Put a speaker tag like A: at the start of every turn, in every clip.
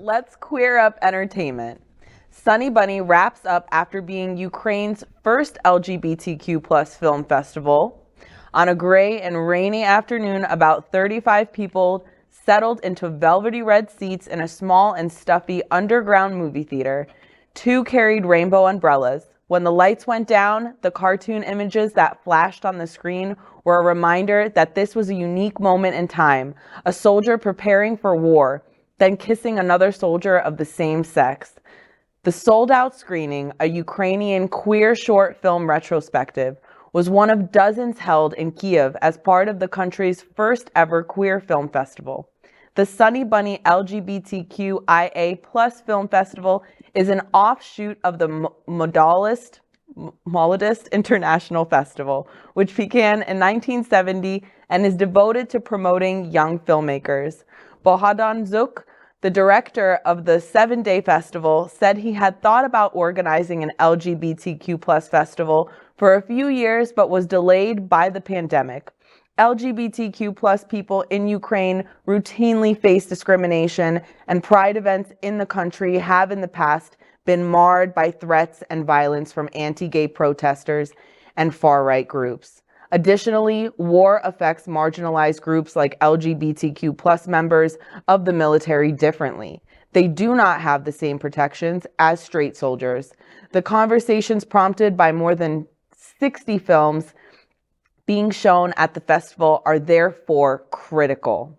A: let's queer up entertainment. Sunny Bunny wraps up after being Ukraine's first LGBTQ+ film festival. On a gray and rainy afternoon, about 35 people settled into velvety red seats in a small and stuffy underground movie theater. 2 carried rainbow umbrellas. When the lights went down, the cartoon images that flashed on the screen were a reminder that this was a unique moment in time, a soldier preparing for war, then kissing another soldier of the same sex. The sold-out screening, a Ukrainian queer short film retrospective, was one of dozens held in Kyiv as part of the country's first ever queer film festival. The Sunny Bunny LGBTQIA+ Film Festival is an offshoot of the Molodist International Festival, which began in 1970 and is devoted to promoting young filmmakers. Bohdan Zhuk, the director of the 7-day festival, said he had thought about organizing an LGBTQ+ festival for a few years, but was delayed by the pandemic. LGBTQ+ people in Ukraine routinely face discrimination, and pride events in the country have in the past been marred by threats and violence from anti-gay protesters and far-right groups. Additionally, war affects marginalized groups like LGBTQ+ members of the military differently. They do not have the same protections as straight soldiers. The conversations prompted by more than 60 films being shown at the festival are therefore critical.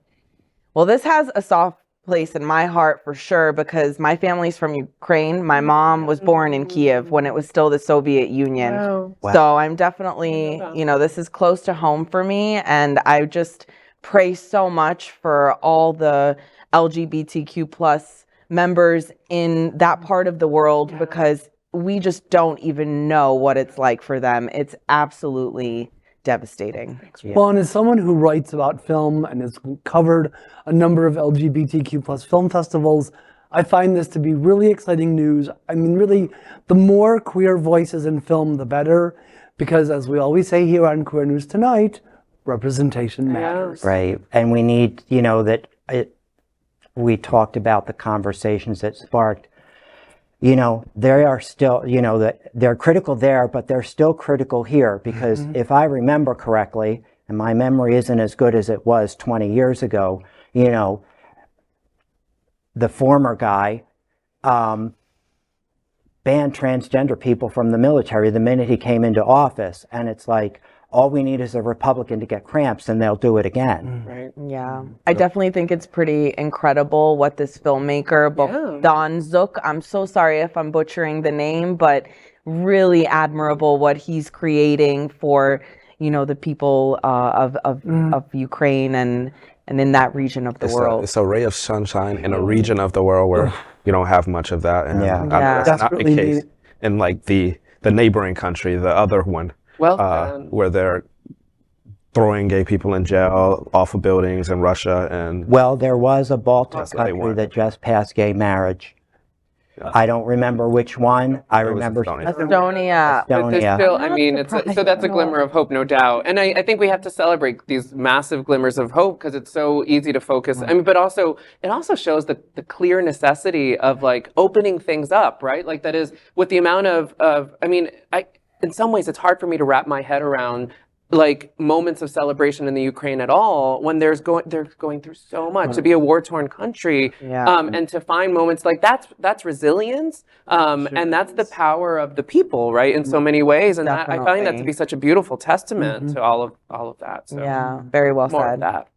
A: Well, this has a soft place in my heart for sure, because my family's from Ukraine. My mom was born in Kyiv when it was still the Soviet Union. Wow. So I'm definitely, this is close to home for me, and I just pray so much for all the LGBTQ+ members in that part of the world, because we just don't even know what it's like for them. It's absolutely devastating.
B: Well, and as someone who writes about film and has covered a number of LGBTQ+ film festivals, I find this to be really exciting news. I mean, really, the more queer voices in film, the better, because as we always say here on Queer News Tonight, representation matters.
C: Right, and we need, we talked about the conversations that sparked. They are still, they're critical there, but they're still critical here, because if I remember correctly, and my memory isn't as good as it was 20 years ago, the former guy banned transgender people from the military the minute he came into office. And it's like, all we need is a Republican to get cramps and they'll do it again.
A: Right. Yeah. I definitely think it's pretty incredible what this filmmaker, Bohdan Zhuk, I'm so sorry if I'm butchering the name, but really admirable what he's creating for, the people of Ukraine and in that region of the world.
D: It's a ray of sunshine in a region of the world where you don't have much of that. And that's not the case in like the neighboring country, the other one. Where they're throwing gay people in jail off of buildings in Russia. And
C: well, there was a Baltic country that just passed gay marriage. I don't remember which one. I remember
A: Estonia.
E: But there's still, I mean, so that's a glimmer of hope, no doubt. And I think we have to celebrate these massive glimmers of hope, because it's so easy to focus. I mean, but also, it also shows the clear necessity of like opening things up, right? Like that is with the amount of I mean, in some ways, it's hard for me to wrap my head around like moments of celebration in the Ukraine at all when they're going through so much. To be a war-torn country, and to find moments like that's resilience, and that's the power of the people, right? In so many ways, and that, I find that to be such a beautiful testament to all of that. So
A: yeah, very well
E: more
A: said.
E: Of that.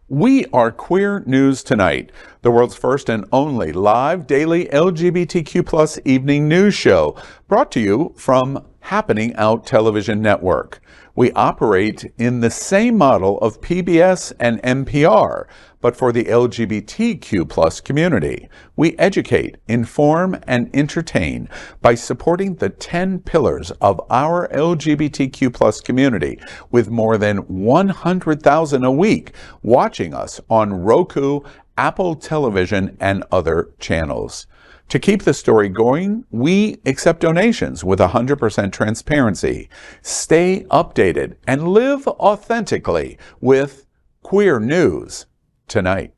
F: We are Queer News Tonight, the world's first and only live daily LGBTQ+ evening news show, brought to you from Happening Out Television Network. We operate in the same model of PBS and NPR, but for the LGBTQ+ community. We educate, inform, and entertain by supporting the 10 pillars of our LGBTQ+ community, with more than 100,000 a week watching us on Roku, Apple Television, and other channels. To keep the story going, we accept donations with 100% transparency. Stay updated and live authentically with Queer News Tonight.